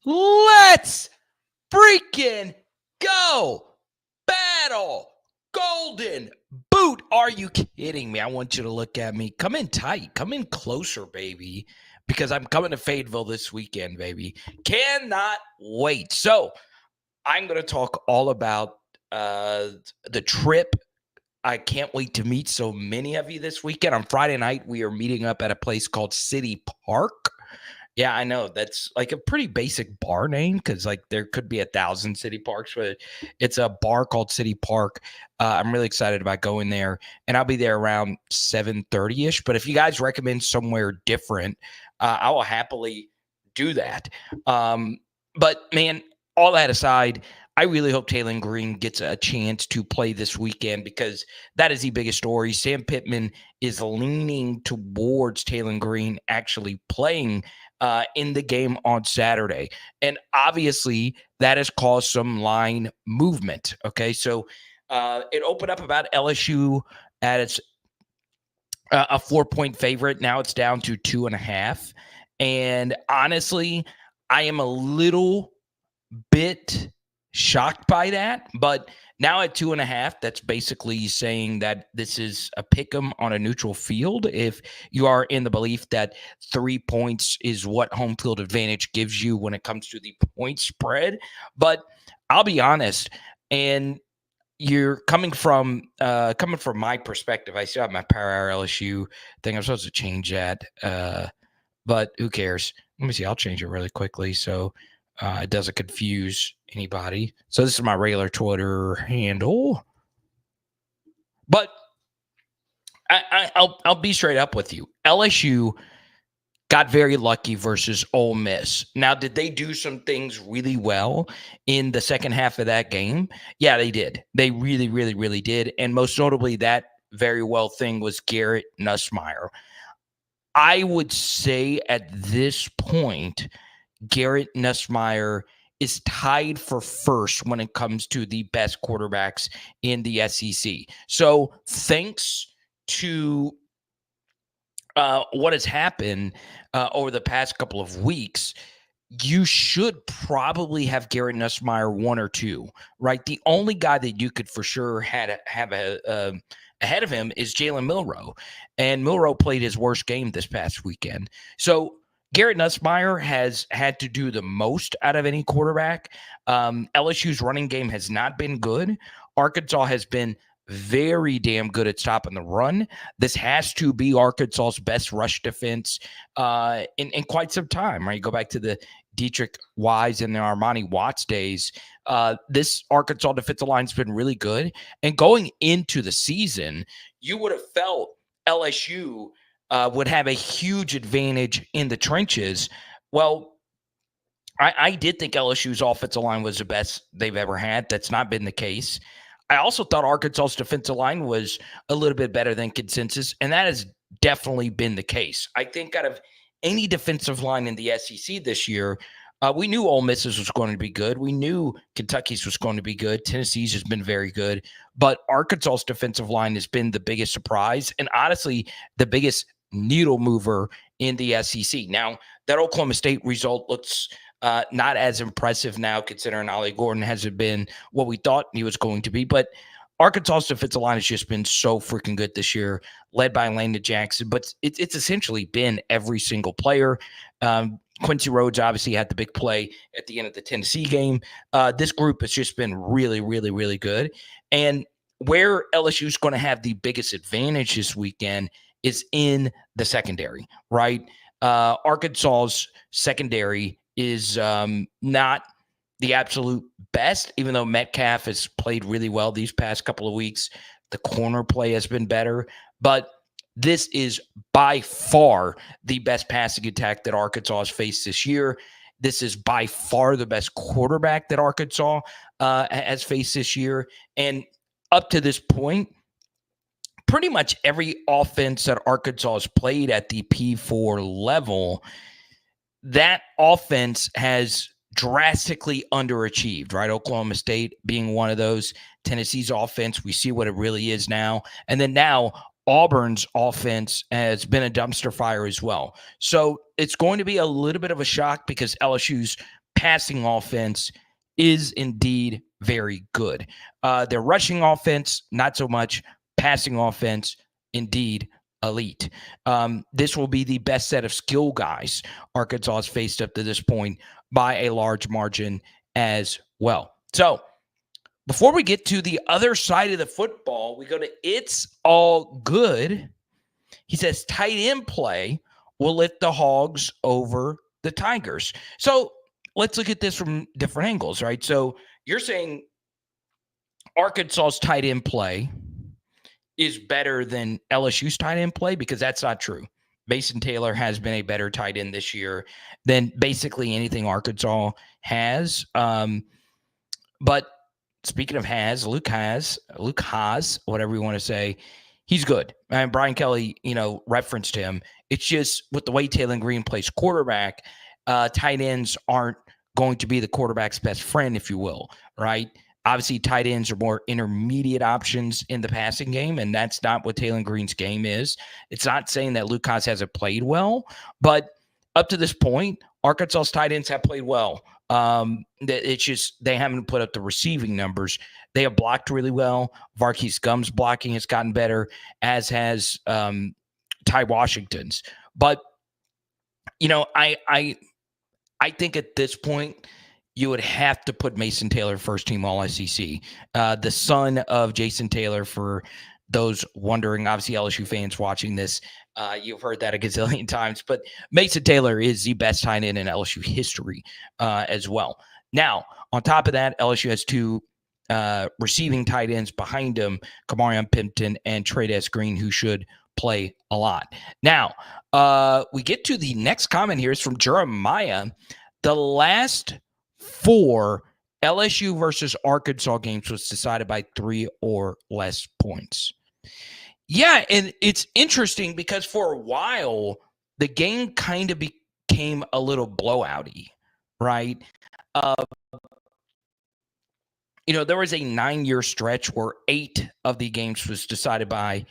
Let's freaking go. Battle. Golden boot. Are you kidding me? I want you to look at me. Come in tight. Come in closer, baby, because I'm coming to Fayetteville this weekend, baby. Cannot wait. So I'm going to talk all about the trip. I can't wait to meet so many of you this weekend. On Friday night, we are meeting up at a place called City Park. Yeah, I know. That's like a pretty basic bar name because like there could be 1,000 city parks, but it's a bar called City Park. I'm really excited about going there, and I'll be there around 7:30ish. But if you guys recommend somewhere different, I will happily do that. But man, all that aside, I really hope TAYLEN Green gets a chance to play this weekend because that is the biggest story. Sam Pittman is leaning towards TAYLEN Green actually playing in the game on Saturday. And obviously, that has caused some line movement. Okay. So it opened up about LSU at its a 4-point favorite. Now it's down to 2.5. And honestly, I am a little bit shocked by that, but now at 2.5, that's basically saying that this is a pick 'em on a neutral field. If you are in the belief that 3 points is what home field advantage gives you when it comes to the point spread, but I'll be honest, and you're coming from my perspective. I still have my Power Hour LSU thing. I'm supposed to change that, but who cares? Let me see. I'll change it really quickly so it doesn't confuse anybody. So this is my regular Twitter handle. But I'll be straight up with you. LSU got very lucky versus Ole Miss. Now, did they do some things really well in the second half of that game? Yeah, they did. They really, really, really did. And most notably, that very well thing was GARRETT NUSSMEIER. I would say at this point, GARRETT NUSSMEIER is tied for first when it comes to the best quarterbacks in the SEC. So thanks to what has happened over the past couple of weeks, you should probably have GARRETT NUSSMEIER 1 or 2, right? The only guy that you could for sure have ahead of him is Jalen Milroe. And Milroe played his worst game this past weekend. So GARRETT NUSSMEIER has had to do the most out of any quarterback. LSU's running game has not been good. Arkansas has been very damn good at stopping the run. This has to be Arkansas's best rush defense in quite some time, right? You go back to the Dietrich Wise and the Armani Watts days. This Arkansas defensive line's been really good. And going into the season, you would have felt LSU would have a huge advantage in the trenches. Well, I did think LSU's offensive line was the best they've ever had. That's not been the case. I also thought Arkansas's defensive line was a little bit better than consensus, and that has definitely been the case. I think out of any defensive line in the SEC this year, we knew Ole Miss's was going to be good. We knew Kentucky's was going to be good. Tennessee's has been very good. But Arkansas's defensive line has been the biggest surprise and honestly the biggest needle mover in the SEC. Now, that Oklahoma State result looks not as impressive now, considering Ollie Gordon hasn't been what we thought he was going to be. But Arkansas's defensive line has just been so freaking good this year, led by Landon Jackson. But it's essentially been every single player. Quincy Rhodes obviously had the big play at the end of the Tennessee game. This group has just been really, really, really good. And where LSU is going to have the biggest advantage this weekend is in the secondary, right? Arkansas's secondary is not the absolute best, even though Metcalf has played really well these past couple of weeks. The corner play has been better, but this is by far the best passing attack that Arkansas has faced this year. This is by far the best quarterback that Arkansas has faced this year. And up to this point, pretty much every offense that Arkansas has played at the P4 level, that offense has drastically underachieved, right? Oklahoma State being one of those. Tennessee's offense, we see what it really is now. And then now Auburn's offense has been a dumpster fire as well. So it's going to be a little bit of a shock because LSU's passing offense is indeed very good. Their rushing offense, not so much. Passing offense, indeed elite. This will be the best set of skill guys Arkansas has faced up to this point by a large margin as well. So before we get to the other side of the football, we go to It's All Good. He says tight end play will lift the Hogs over the Tigers. So let's look at this from different angles, right? So you're saying Arkansas's tight end play is better than LSU's tight end play, because that's not true. Mason Taylor has been a better tight end this year than basically anything Arkansas has. But speaking of Luke Haas, whatever you want to say, he's good. And Brian Kelly, referenced him. It's just with the way TAYLEN Green plays quarterback, tight ends aren't going to be the quarterback's best friend, if you will, right? Obviously, tight ends are more intermediate options in the passing game, and that's not what TAYLEN Green's game is. It's not saying that Luke Haas hasn't played well, but up to this point, Arkansas's tight ends have played well. It's just they haven't put up the receiving numbers. They have blocked really well. Varkey's Gum's blocking has gotten better, as has Ty Washington's. But I think at this point you would have to put Mason Taylor first team All SEC. The son of Jason Taylor, for those wondering, obviously LSU fans watching this, you've heard that a gazillion times, but Mason Taylor is the best tight end in LSU history as well. Now, on top of that, LSU has two receiving tight ends behind him, Kamarion Pimpton and Trades Green, who should play a lot. Now, we get to the next comment here. It's from Jeremiah. The last 4 LSU versus Arkansas games was decided by 3 or less points. Yeah, and it's interesting because for a while, the game kind of became a little blowouty, right? There was a 9-year stretch where 8 of the games was decided by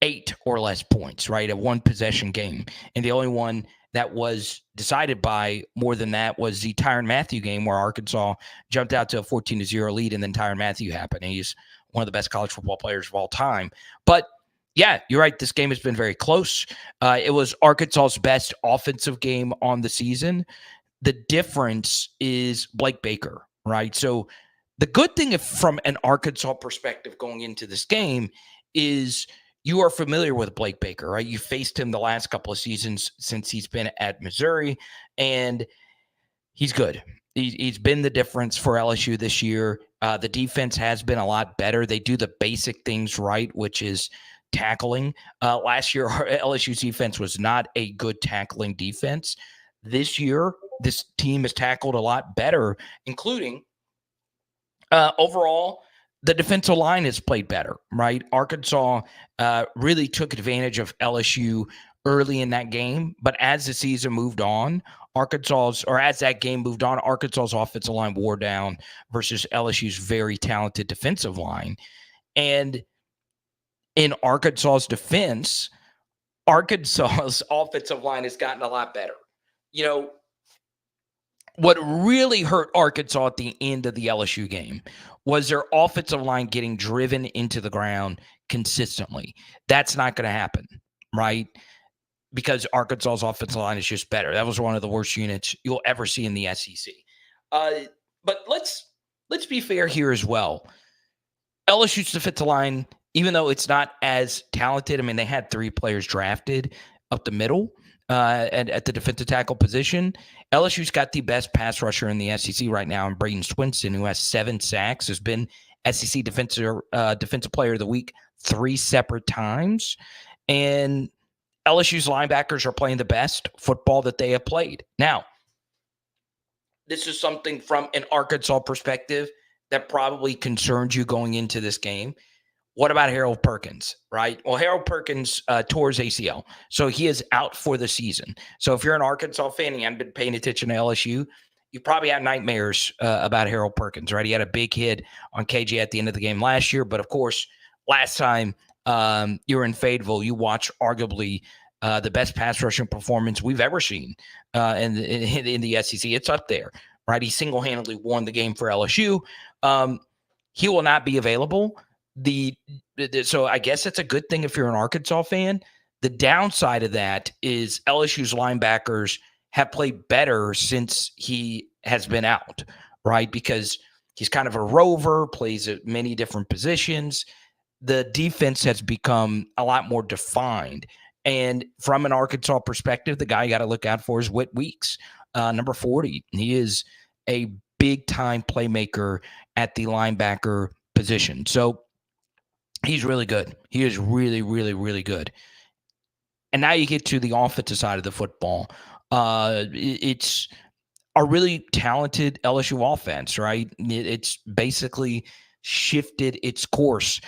8 or less points, right? A one-possession game. And the only one that was decided by more than that was the Tyrann Mathieu game, where Arkansas jumped out to a 14-0 lead, and then Tyrann Mathieu happened. And he's one of the best college football players of all time. But yeah, you're right. This game has been very close. It was Arkansas's best offensive game on the season. The difference is Blake Baker, right? So the good thing from an Arkansas perspective going into this game is you are familiar with Blake Baker, right? You faced him the last couple of seasons since he's been at Missouri, and he's good. He's been the difference for LSU this year. The defense has been a lot better. They do the basic things right, which is tackling. Last year, our LSU's defense was not a good tackling defense. This year, this team has tackled a lot better, including overall, the defensive line has played better, right? Arkansas really took advantage of LSU early in that game, but as the season moved on, as that game moved on, Arkansas's offensive line wore down versus LSU's very talented defensive line. And in Arkansas's defense, Arkansas's offensive line has gotten a lot better. What really hurt Arkansas at the end of the LSU game was their offensive line getting driven into the ground consistently. That's not going to happen, right? Because Arkansas's offensive line is just better. That was one of the worst units you'll ever see in the SEC. But let's be fair here as well. LSU's defensive line, even though it's not as talented, I mean, they had 3 players drafted up the middle and at the defensive tackle position. LSU's got the best pass rusher in the SEC right now, and Braden Swinson, who has 7 sacks, has been SEC defensive player of the week 3 separate times. And LSU's linebackers are playing the best football that they have played. Now, this is something from an Arkansas perspective that probably concerns you going into this game. What about Harold Perkins, right? Well, Harold Perkins tore his ACL, so he is out for the season. So if you're an Arkansas fan and you haven't been paying attention to LSU, you probably have nightmares about Harold Perkins, right? He had a big hit on KJ at the end of the game last year, but of course, last time you were in Fayetteville, you watched arguably the best pass rushing performance we've ever seen in the SEC. It's up there, right? He single-handedly won the game for LSU. He will not be available. So I guess that's a good thing if you're an Arkansas fan. The downside of that is LSU's linebackers have played better since he has been out, right? Because he's kind of a rover, plays at many different positions. The defense has become a lot more defined. And from an Arkansas perspective, the guy you got to look out for is Whit Weeks, number 40. He is a big-time playmaker at the linebacker position. So he's really good. He is really, really, really good. And now you get to the offensive side of the football. It's a really talented LSU offense, right? It's basically shifted its course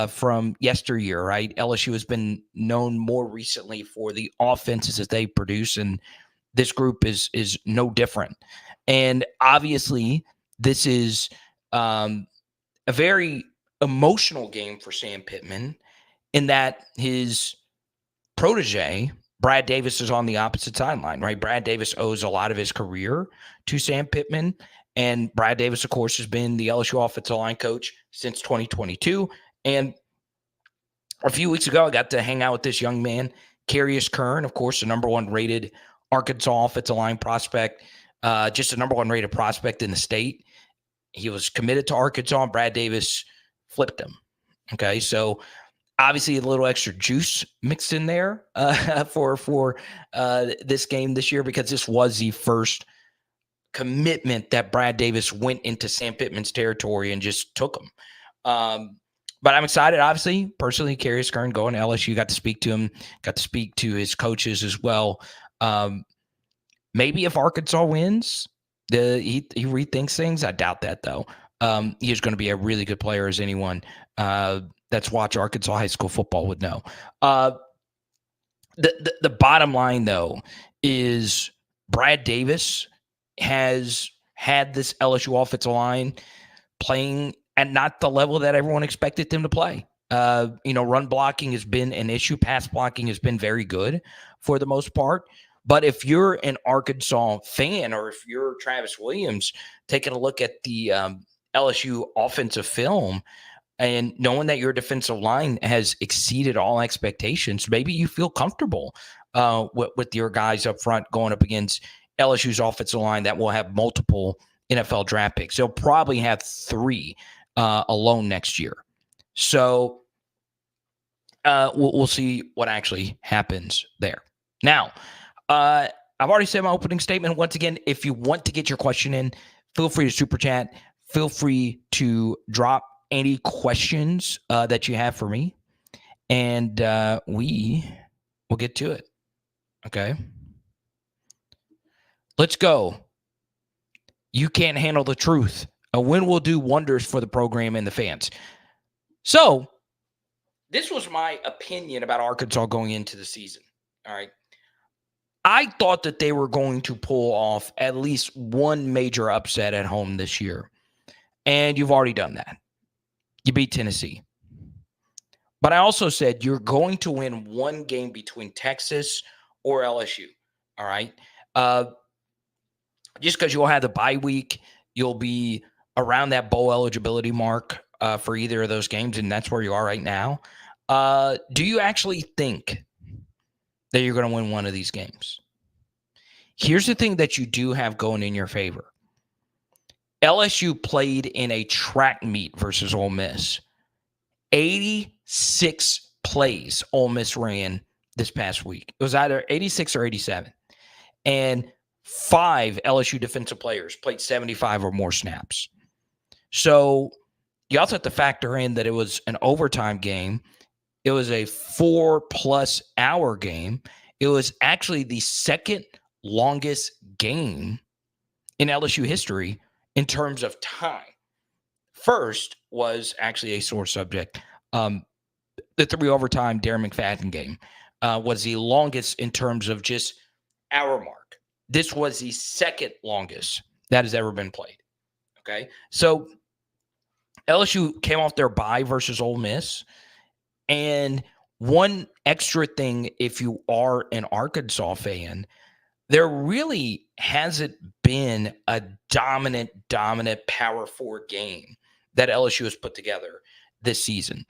from yesteryear, right? LSU has been known more recently for the offenses that they produce, and this group is no different. And obviously, this is a very emotional game for Sam Pittman in that his protege, Brad Davis, is on the opposite sideline, right? Brad Davis owes a lot of his career to Sam Pittman. And Brad Davis, of course, has been the LSU offensive line coach since 2022. And a few weeks ago, I got to hang out with this young man, Carius Kern, of course, the number one rated Arkansas offensive line prospect, just the number one rated prospect in the state. He was committed to Arkansas, and Brad Davis flipped him. Okay, so obviously a little extra juice mixed in there for this game this year, because this was the first commitment that Brad Davis went into Sam Pittman's territory and just took him. But I'm excited, obviously, personally. Carius Kern going to LSU, got to speak to him, got to speak to his coaches as well. Maybe if Arkansas wins, he rethinks things. I doubt that, though. He's going to be a really good player, as anyone that's watched Arkansas high school football would know. The bottom line, though, is Brad Davis has had this LSU offensive line playing at not the level that everyone expected them to play. Run blocking has been an issue. Pass blocking has been very good for the most part. But if you're an Arkansas fan, or if you're Travis Williams taking a look at the LSU offensive film and knowing that your defensive line has exceeded all expectations, maybe you feel comfortable with your guys up front going up against LSU's offensive line that will have multiple NFL draft picks. They'll probably have 3 alone next year. So we'll see what actually happens there. Now, I've already said my opening statement. Once again, if you want to get your question in, feel free to super chat. Feel free to drop any questions that you have for me, and we will get to it. Okay. Let's go. You can't handle the truth. A win will do wonders for the program and the fans. So, this was my opinion about Arkansas going into the season. All right. I thought that they were going to pull off at least one major upset at home this year. And you've already done that. You beat Tennessee. But I also said you're going to win one game between Texas or LSU. All right. Just because you'll have the bye week, you'll be around that bowl eligibility mark for either of those games, and that's where you are right now. Do you actually think that you're going to win one of these games? Here's the thing that you do have going in your favor. LSU played in a track meet versus Ole Miss. 86 plays Ole Miss ran this past week. It was either 86 or 87. And 5 LSU defensive players played 75 or more snaps. So you also have to factor in that it was an overtime game. It was a 4+ hour game. It was actually the second longest game in LSU history in terms of time. First was actually a sore subject. The 3 overtime Darren McFadden game was the longest in terms of just hour mark. This was the second longest that has ever been played. Okay. So LSU came off their bye versus Ole Miss. And one extra thing, if you are an Arkansas fan, there really hasn't been a dominant Power 4 game that LSU has put together this season.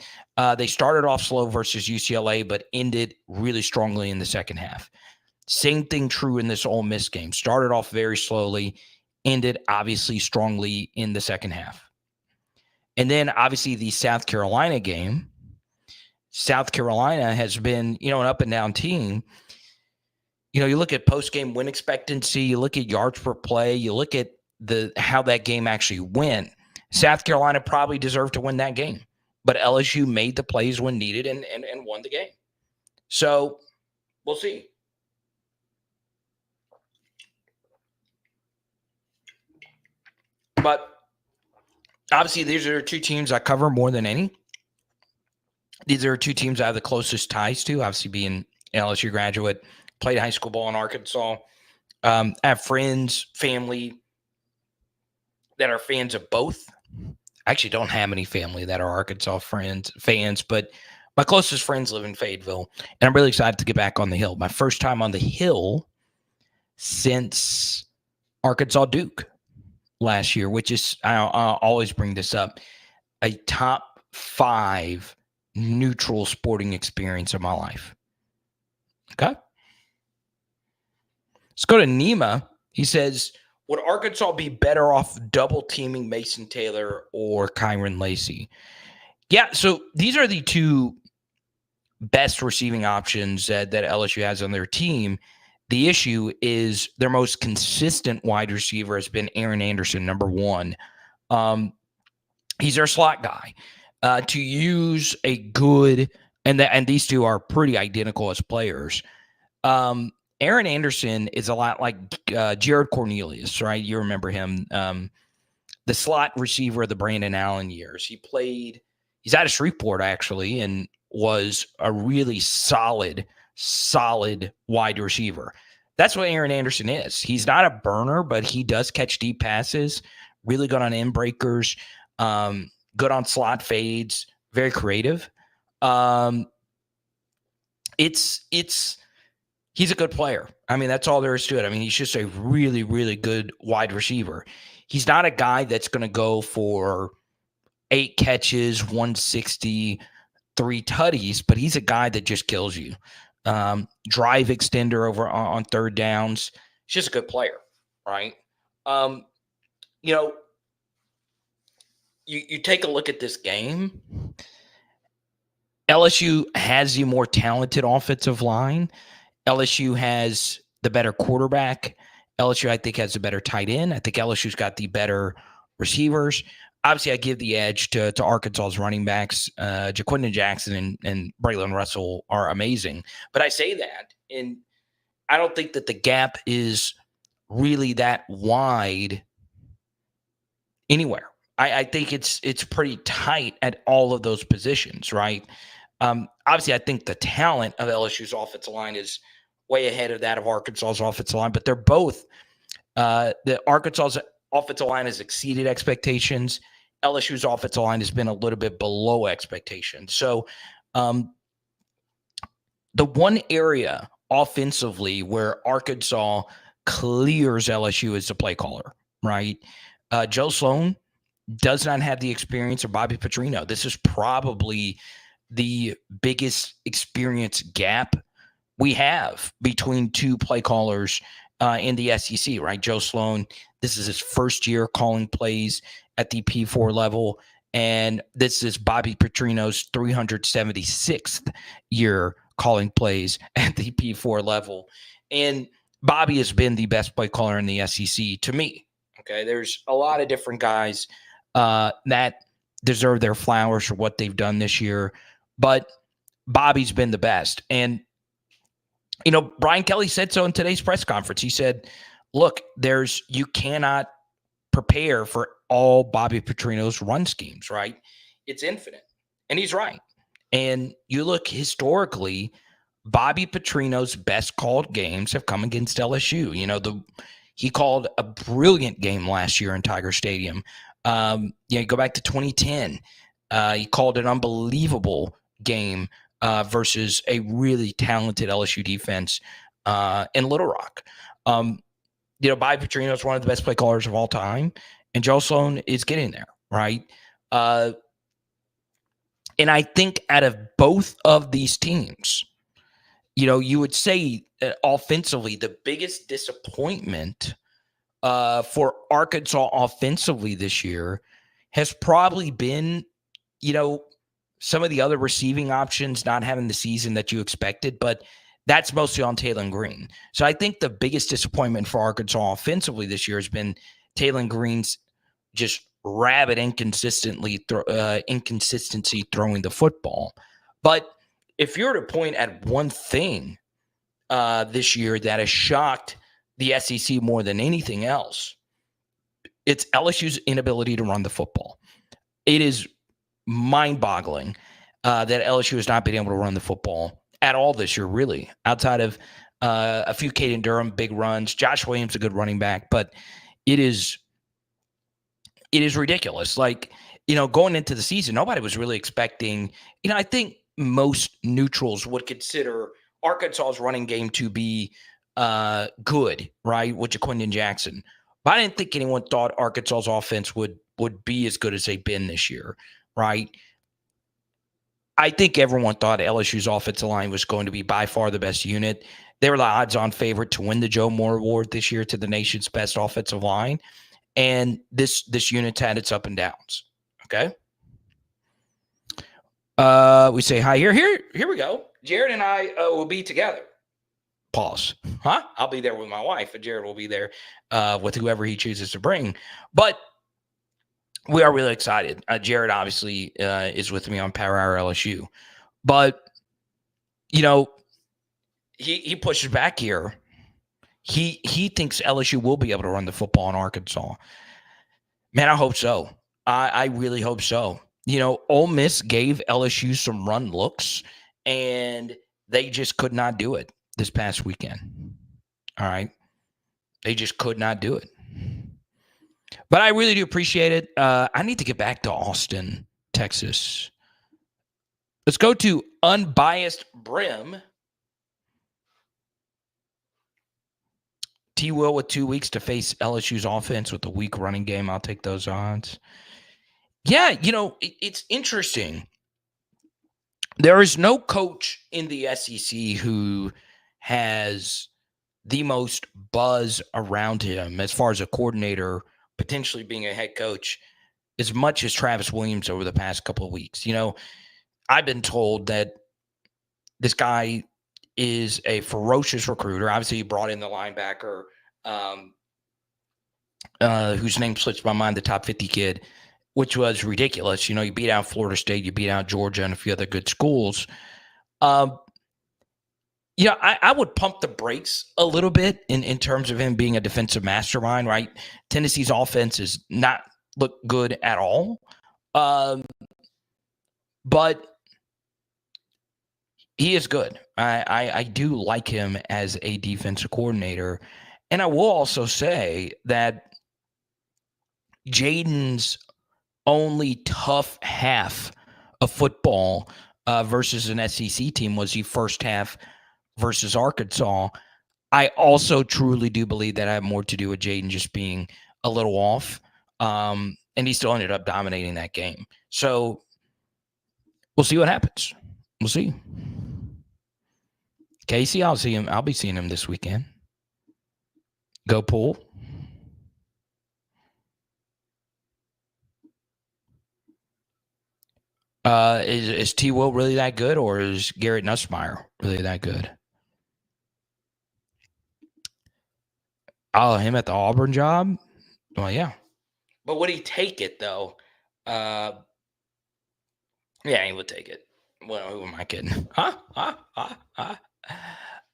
They started off slow versus UCLA, but ended really strongly in the second half. Same thing true in this Ole Miss game. Started off very slowly, ended obviously strongly in the second half. And then obviously the South Carolina game. South Carolina has been, an up and down team. You look at post-game win expectancy, you look at yards per play, you look at how that game actually went. South Carolina probably deserved to win that game, but LSU made the plays when needed and won the game. So we'll see. But obviously, these are two teams I cover more than any. These are two teams I have the closest ties to, obviously being an LSU graduate, played high school ball in Arkansas. I have friends, family that are fans of both. I actually don't have any family that are Arkansas fans, but my closest friends live in Fayetteville, and I'm really excited to get back on the Hill. My first time on the Hill since Arkansas Duke last year, which is, I'll always bring this up, a top 5 neutral sporting experience of my life. Okay. Let's go to Nima. He says, would Arkansas be better off double teaming Mason Taylor or Kyron Lacey? Yeah, so these are the two best receiving options that LSU has on their team. The issue is their most consistent wide receiver has been Aaron Anderson, number 1. He's their slot guy. To use a good, and these two are pretty identical as players. Aaron Anderson is a lot like Jared Cornelius, right? You remember him, the slot receiver of the Brandon Allen years. He's out of Shreveport actually, and was a really solid wide receiver. That's what Aaron Anderson is. He's not a burner, but he does catch deep passes, really good on end breakers, good on slot fades, very creative. He's a good player. I mean, that's all there is to it. I mean, he's just a really, really good wide receiver. He's not a guy that's going to go for 8 catches, 160, 3 tutties, but he's a guy that just kills you. Drive extender over on third downs. He's just a good player, right? You take a look at this game. LSU has the more talented offensive line. LSU has the better quarterback. LSU, I think, has a better tight end. I think LSU's got the better receivers. Obviously, I give the edge to Arkansas's running backs. Jaquindon Jackson and Braylon Russell are amazing. But I say that, and I don't think that the gap is really that wide anywhere. I think it's pretty tight at all of those positions, right? Obviously, I think the talent of LSU's offensive line is way ahead of that of Arkansas's offensive line, but they're both the Arkansas's offensive line has exceeded expectations. LSU's offensive line has been a little bit below expectations. So the one area offensively where Arkansas clears LSU is the play caller, right? Joe Sloan does not have the experience of Bobby Petrino. This is probably the biggest experience gap we have between two play callers in the SEC, right? Joe Sloan, this is his first year calling plays at the P4 level, and this is Bobby Petrino's 376th year calling plays at the P4 level. And Bobby has been the best play caller in the SEC to me. Okay, there's a lot of different guys that deserve their flowers for what they've done this year, but Bobby's been the best. And Brian Kelly said so in today's press conference. He said, look, you cannot prepare for all Bobby Petrino's run schemes, right? It's infinite. And he's right. And you look historically, Bobby Petrino's best called games have come against LSU. He called a brilliant game last year in Tiger Stadium. You go back to 2010. He called an unbelievable game versus a really talented LSU defense in Little Rock. Bobby Petrino is one of the best play callers of all time, and Joe Sloan is getting there, right? And I think out of both of these teams, you would say offensively, the biggest disappointment for Arkansas offensively this year has probably been, some of the other receiving options not having the season that you expected, but that's mostly on TAYLEN Green. So I think the biggest disappointment for Arkansas offensively this year has been TAYLEN Green's just rabid inconsistency throwing the football. But if you're to point at one thing this year that has shocked the SEC more than anything else, it's LSU's inability to run the football. It is mind-boggling that LSU has not been able to run the football at all this year, really, outside of a few Caden Durham big runs. Josh Williams, a good running back, but it is ridiculous. Like, going into the season, nobody was really expecting, I think most neutrals would consider Arkansas's running game to be good, right, with Jaquindon Jackson. But I didn't think anyone thought Arkansas's offense would be as good as they've been this year, right? I think everyone thought LSU's offensive line was going to be by far the best unit. They were the odds-on favorite to win the Joe Moore Award this year to the nation's best offensive line. And this unit's had its up and downs. Okay. We say hi here. Here we go. Jared and I will be together. Pause. Huh? I'll be there with my wife, and Jared will be there with whoever he chooses to bring. But we are really excited. Jared obviously is with me on Power Hour LSU. But, he pushes back here. He thinks LSU will be able to run the football in Arkansas. Man, I hope so. I really hope so. Ole Miss gave LSU some run looks, and they just could not do it this past weekend. All right. They just could not do it. But I really do appreciate it. I need to get back to Austin, Texas. Let's go to Unbiased Brim. T. Will with 2 weeks to face LSU's offense with a weak running game. I'll take those odds. Yeah, it's interesting. There is no coach in the SEC who has the most buzz around him as far as a coordinator, potentially being a head coach, as much as Travis Williams over the past couple of weeks. I've been told that this guy is a ferocious recruiter. Obviously, he brought in the linebacker whose name slips my mind, the top 50 kid, which was ridiculous. You beat out Florida State, you beat out Georgia and a few other good schools. I would pump the brakes a little bit in terms of him being a defensive mastermind, right? Tennessee's offense is not look good at all. But he is good. I do like him as a defensive coordinator. And I will also say that Jaden's only tough half of football versus an SEC team was the first half versus Arkansas. I also truly do believe that had more to do with Jaden just being a little off. And he still ended up dominating that game. So we'll see what happens. We'll see. Casey, I'll see him. I'll be seeing him this weekend. Go Pool. Is T. Will really that good, or is Garrett NUSSMEIER really that good? Oh, him at the Auburn job? Well, yeah. But would he take it, though? Yeah, he would take it. Well, who am I kidding?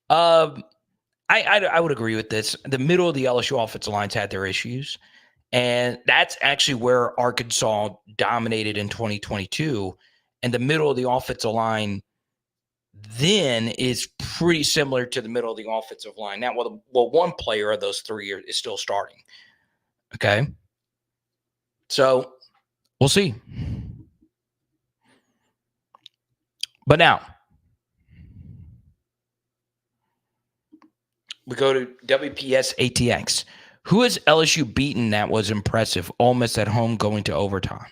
I would agree with this. The middle of the LSU offensive lines had their issues, and that's actually where Arkansas dominated in 2022. And the middle of the offensive line then is pretty similar to the middle of the offensive line. Now, one player of those three is still starting. Okay. So we'll see. But now, We go to WPS ATX. Who has LSU beaten that was impressive? Ole Miss at home going to overtime.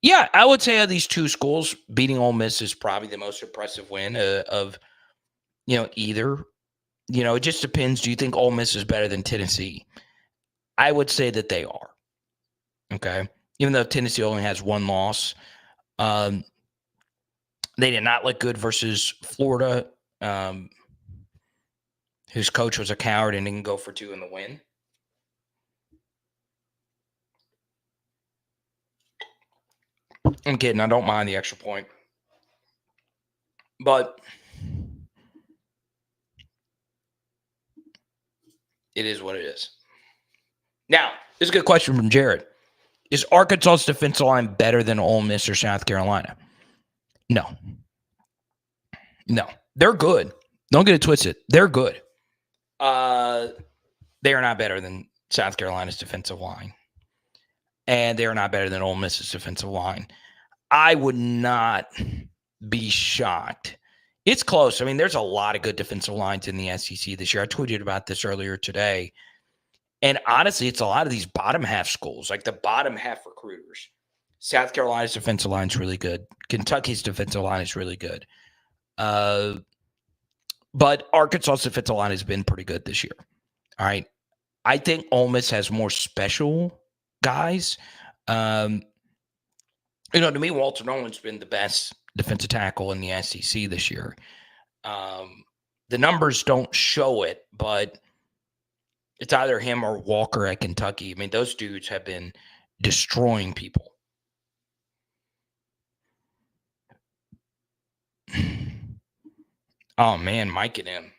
Yeah, I would say of these two schools, beating Ole Miss is probably the most impressive win of either. It just depends. Do you think Ole Miss is better than Tennessee? I would say that they are. Okay, even though Tennessee only has one loss, they did not look good versus Florida, whose coach was a coward and didn't go for two in the win. I'm kidding. I don't mind the extra point. But it is what it is. Now, this is a good question from Jared. Is Arkansas's defensive line better than Ole Miss or South Carolina? No. They're good. Don't get it twisted. They're good. They are not better than South Carolina's defensive line. And they are not better than Ole Miss's defensive line. I would not be shocked. It's close. I mean, there's a lot of good defensive lines in the SEC this year. I tweeted about this earlier today. And honestly, it's a lot of these bottom half schools, like the bottom half recruiters. South Carolina's defensive line is really good. Kentucky's defensive line is really good. But Arkansas's defensive line has been pretty good this year. All right. I think Ole Miss has more special guys. To me, Walter Nolan's been the best defensive tackle in the SEC this year. The numbers don't show it, but it's either him or Walker at Kentucky. I mean, those dudes have been destroying people. Oh, man, Mike and him.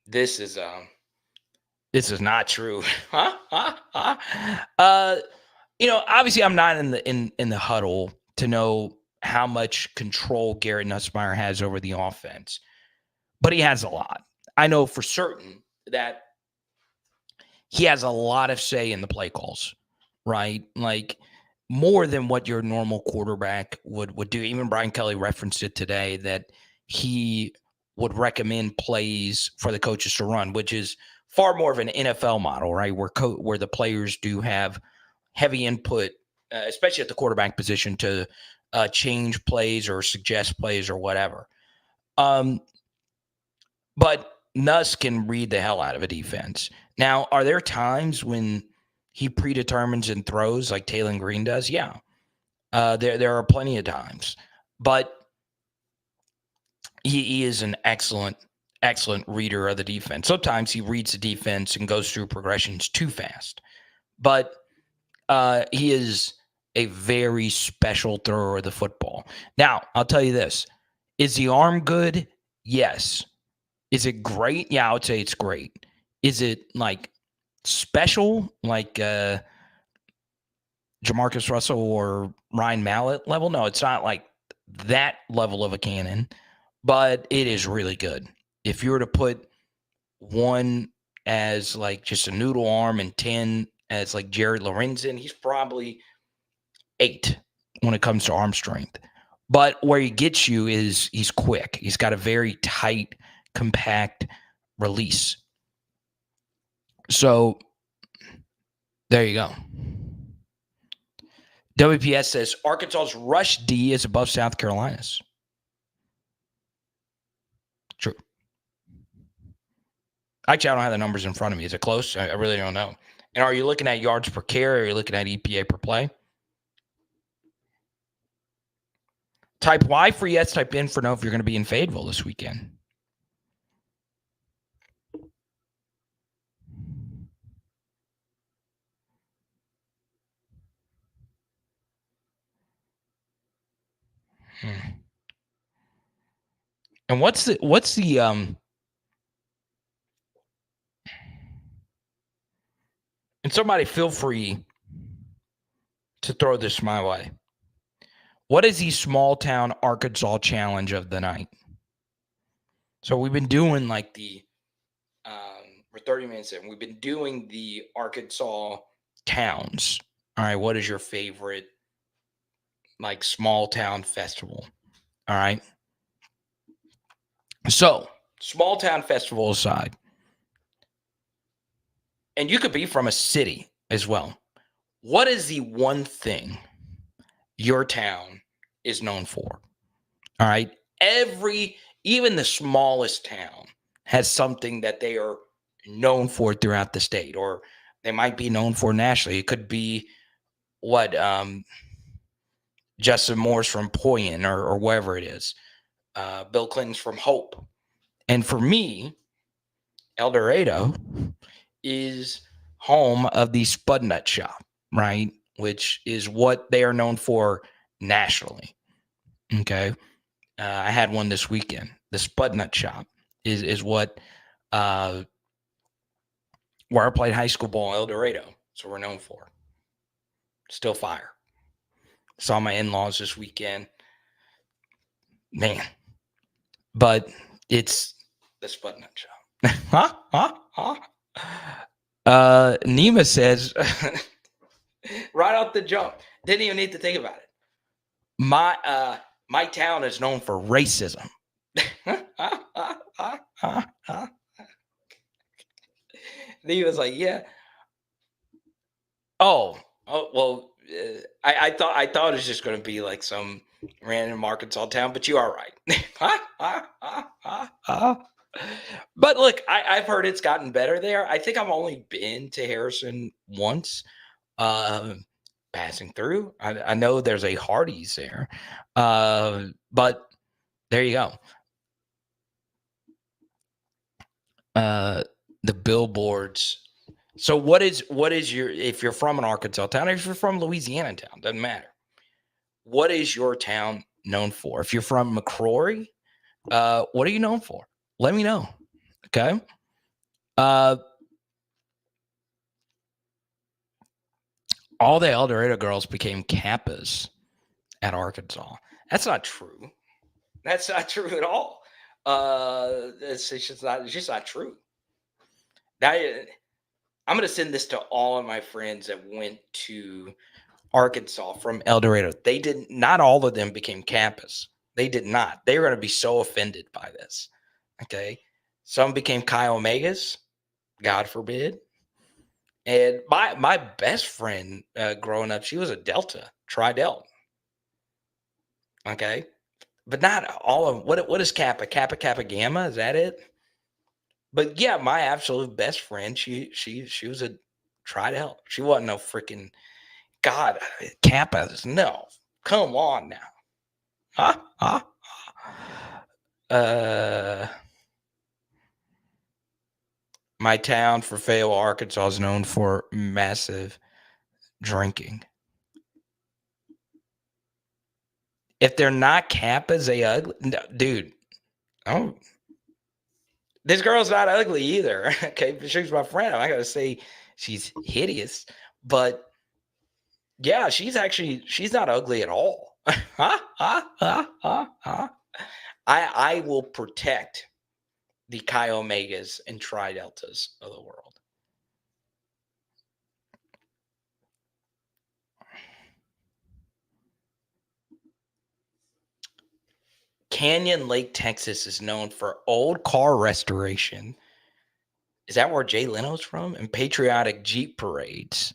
This is not true. Obviously I'm not in the huddle to know how much control Garrett Nussmeier has over the offense, but he has a lot. I know for certain that he has a lot of say in the play calls, right? Like more than what your normal quarterback would do. Even Brian Kelly referenced it today that he would recommend plays for the coaches to run, which is far more of an NFL model, right? Where the players do have heavy input, especially at the quarterback position, to change plays or suggest plays or whatever. But Nuss can read the hell out of a defense. Now, are there times when he predetermines and throws like TAYLEN Green does? Yeah. There are plenty of times. But he is an excellent reader of the defense. Sometimes he reads the defense and goes through progressions too fast. But he is a very special thrower of the football. Now, I'll tell you this. Is the arm good? Yes. Is it great? Yeah, I would say it's great. Is it like special, like Jamarcus Russell or Ryan Mallett level? No, it's not like that level of a cannon, but it is really good. If you were to put one as like just a noodle arm and 10 as like Jared Lorenzen, he's probably 8 when it comes to arm strength. But where he gets you is he's quick. He's got a very tight, compact release. So there you go. WPS says Arkansas's rush D is above South Carolina's. True. Actually, I don't have the numbers in front of me. Is it close? I really don't know. And are you looking at yards per carry or are you looking at EPA per play? Type Y for yes, type in for no if you're going to be in Fayetteville this weekend. And what's the and somebody feel free to throw this my way. What is the small town Arkansas challenge of the night? So we've been doing like we're 30 minutes in. We've been doing the Arkansas towns. All right. What is your favorite like small town festival? All right. So small town festival aside, and you could be from a city as well. What is the one thing your town is known for? All right. Even the smallest town has something that they are known for throughout the state, or they might be known for nationally. It could be what Justin Moore's from Poyen, or wherever it is. Bill Clinton's from Hope. And for me, El Dorado is home of the Spud Nut Shop, right? Which is what they are known for nationally. Okay. I had one this weekend. The Spud Nut Shop is what where I played high school ball in El Dorado. So we're known for. Still fire. Saw my in-laws this weekend. Man. But it's the Spud Nut Shop. Nima says right off the jump. Didn't even need to think about it. My town is known for racism. He was like, yeah. Oh, well, I thought it was just going to be like some random Arkansas town, but you are right. But look, I've heard it's gotten better there. I think I've only been to Harrison once, passing through. I know there's a Hardee's there, but there you go. The billboards. So what is your, if you're from an Arkansas town, or if you're from Louisiana town, doesn't matter. What is your town known for? If you're from McCrory, what are you known for? Let me know. Okay. All the El Dorado girls became Kappas at Arkansas. That's not true. That's not true at all. It's just not true. I'm going to send this to all of my friends that went to Arkansas from El Dorado. Not all of them became Kappas. They did not. They were going to be so offended by this. Okay. Some became Chi Omegas, God forbid. And my best friend growing up, she was a Delta, Tri-Delt. Okay. But not all of them. What is Kappa? Kappa Gamma? Is that it? But yeah, my absolute best friend, she was a Tri-Delt. She wasn't no freaking God Kappas. No. Come on now. My town, for Fayetteville, Arkansas, is known for massive drinking. If they're not Kappas, they ugly. No, dude. Oh, this girl's not ugly either. Okay, she's my friend. I'm not gonna say she's hideous, but yeah, she's not ugly at all. I will protect the Chi Omegas and Tri Deltas of the world. Canyon Lake, Texas is known for old car restoration. Is that where Jay Leno's from? And patriotic Jeep parades.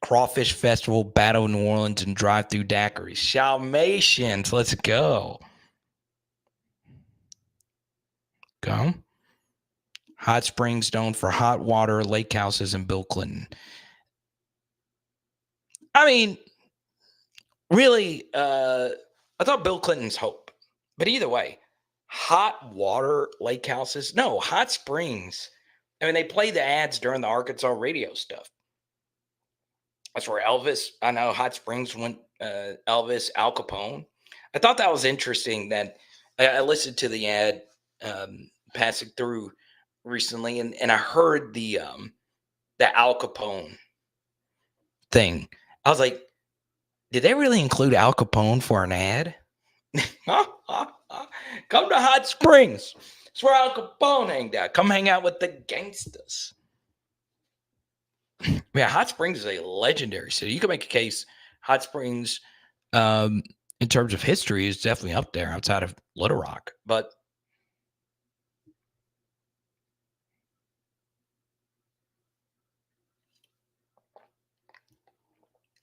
Crawfish Festival, Battle of New Orleans, and drive-through daiquiris. Shalmations, let's go. Go. Hot Springs known for hot water, lake houses, and Bill Clinton. I mean, really, I thought Bill Clinton's Hope. But either way, hot water, lake houses. No, Hot Springs. I mean, they play the ads during the Arkansas radio stuff. That's where Elvis, I know Hot Springs went, Elvis, Al Capone. I thought that was interesting that I listened to the ad passing through recently, and I heard the Al Capone thing. I was like, did they really include Al Capone for an ad? Come to Hot Springs. It's where Al Capone hanged out. Come hang out with the gangsters. Yeah, Hot Springs is a legendary city. You can make a case Hot Springs, in terms of history, is definitely up there outside of Little Rock. But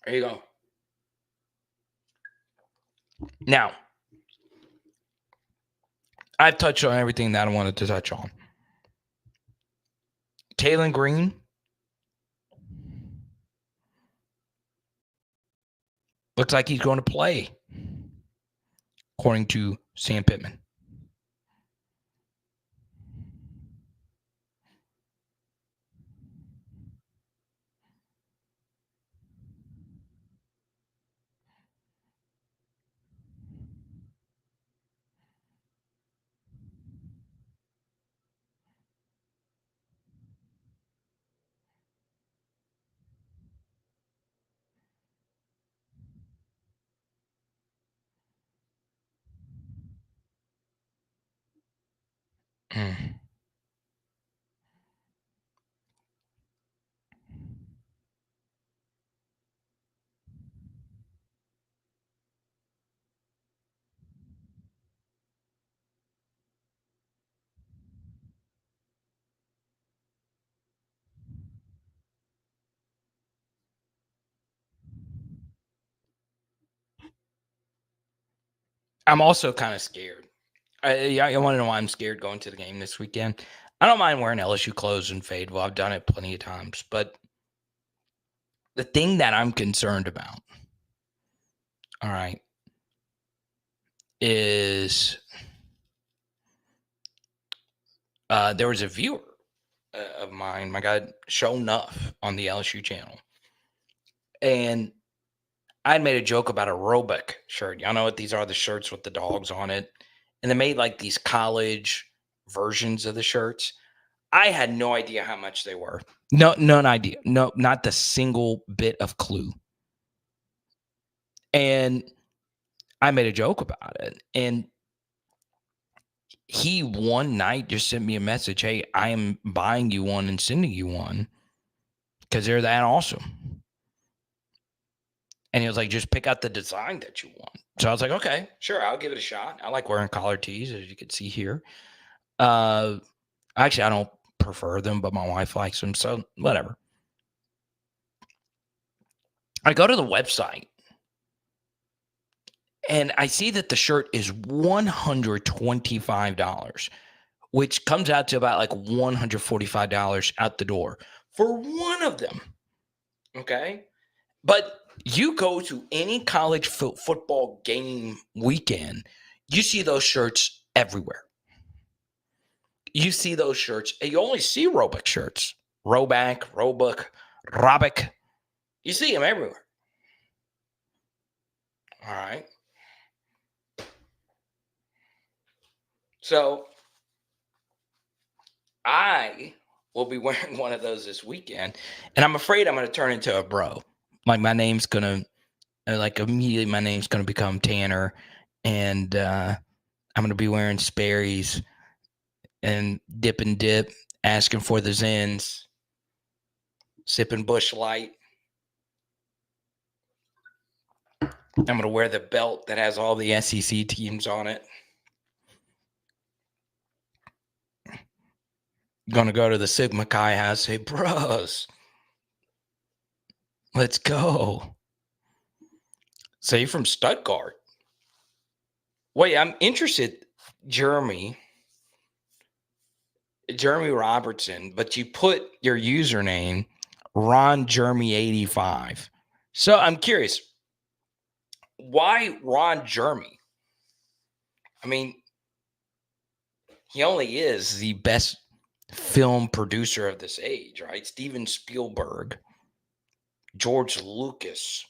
There you go. Now, I've touched on everything that I wanted to touch on. TAYLEN Green looks like he's going to play, according to Sam Pittman. I'm also kind of scared. I want to know why I'm scared going to the game this weekend. I don't mind wearing LSU clothes and fade. Well, I've done it plenty of times. But the thing that I'm concerned about, all right, is there was a viewer of mine, my guy, Show Nuff, on the LSU channel. And I had made a joke about a Roebuck shirt. Y'all know what these are, the shirts with the dogs on it. And they made like these college versions of the shirts. I had no idea how much they were. No idea. No, not the single bit of clue. And I made a joke about it. And he one night just sent me a message. Hey, I am buying you one and sending you one because they're that awesome. And he was like, just pick out the design that you want. So I was like, okay, sure, I'll give it a shot. I like wearing collar tees, as you can see here. Actually, I don't prefer them, but my wife likes them, so whatever. I go to the website, and I see that the shirt is $125, which comes out to about like $145 out the door for one of them. Okay? But you go to any college football game weekend, you see those shirts everywhere. You see those shirts, and you only see Roebuck shirts. Roebuck. You see them everywhere. All right. So I will be wearing one of those this weekend, and I'm afraid I'm going to turn into a bro. Like my name's going to, immediately my name's going to become Tanner, and I'm going to be wearing Sperry's and dip, asking for the Zens, sipping Busch Light. I'm going to wear the belt that has all the SEC teams on it. Going to go to the Sigma Chi house, say, bros, let's go. Say from Stuttgart. Wait, I'm interested, Jeremy Robertson, but you put your username Ron Jeremy 85. So I'm curious, why Ron Jeremy? I mean, he only is the best film producer of this age, right? Steven Spielberg, George Lucas.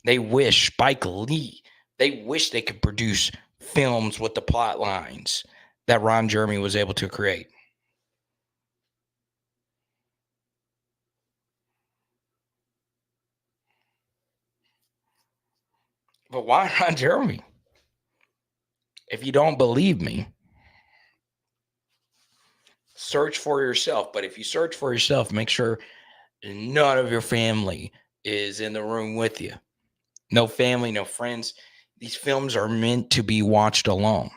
They wish, Spike Lee, they wish they could produce films with the plot lines that Ron Jeremy was able to create. But why Ron Jeremy? If you don't believe me, search for yourself. But if you search for yourself, make sure none of your family is in the room with you. No family, no friends. These films are meant to be watched alone.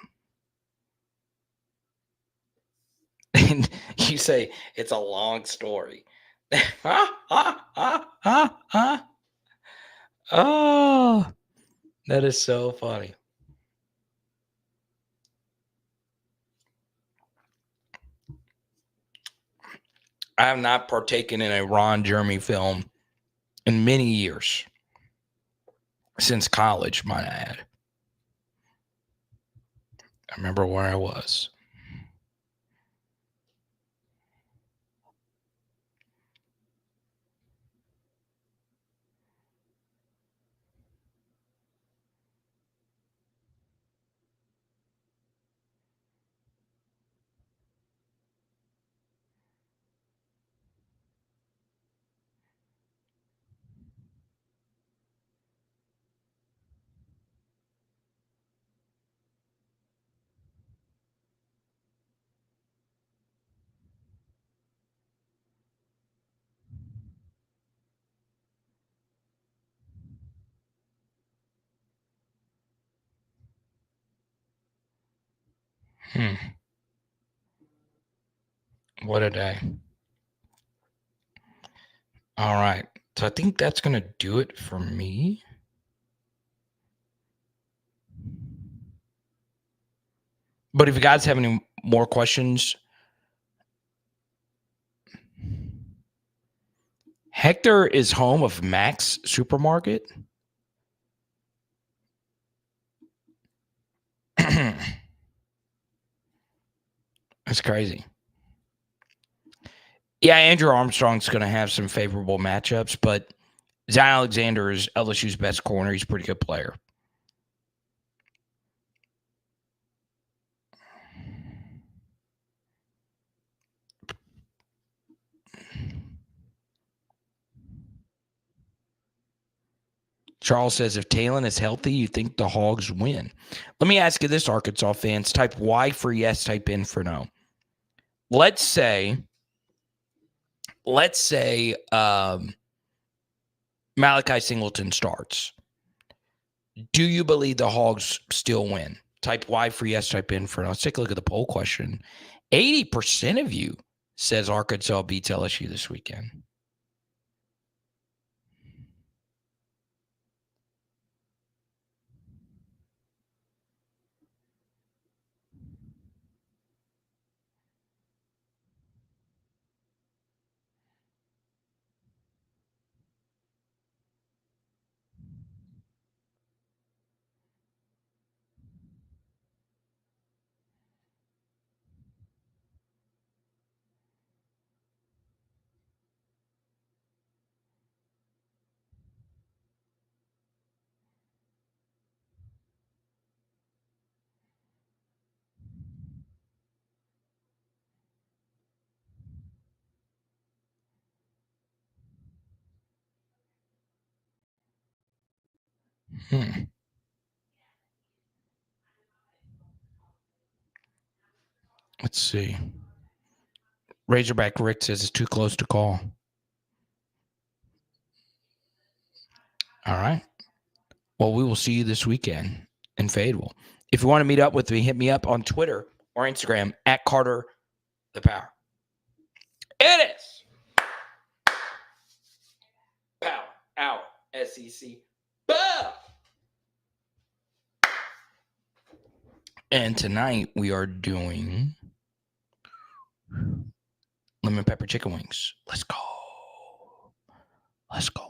And you say it's a long story. Oh, that is so funny. I have not partaken in a Ron Jeremy film in many years. Since college, might I add. I remember where I was. What a day. All right. So I think that's going to do it for me. But if you guys have any more questions, Hector is home of Max Supermarket. That's crazy. Yeah, Andrew Armstrong's going to have some favorable matchups, but Zion Alexander is LSU's best corner. He's a pretty good player. Charles says, if TAYLEN is healthy, you think the Hogs win. Let me ask you this, Arkansas fans. Type Y for yes, type in for no. Let's say Malachi Singleton starts. Do you believe the Hogs still win? Type Y for yes, type in for no. Let's take a look at the poll question. 80% of you says Arkansas beats LSU this weekend. Let's see. Razorback Rick says it's too close to call. All right. Well, we will see you this weekend in Fayetteville. If you want to meet up with me, hit me up on Twitter or Instagram at Carter the Power. It is Power Hour SEC. Bow. And tonight we are doing lemon pepper chicken wings. Let's go. Let's go.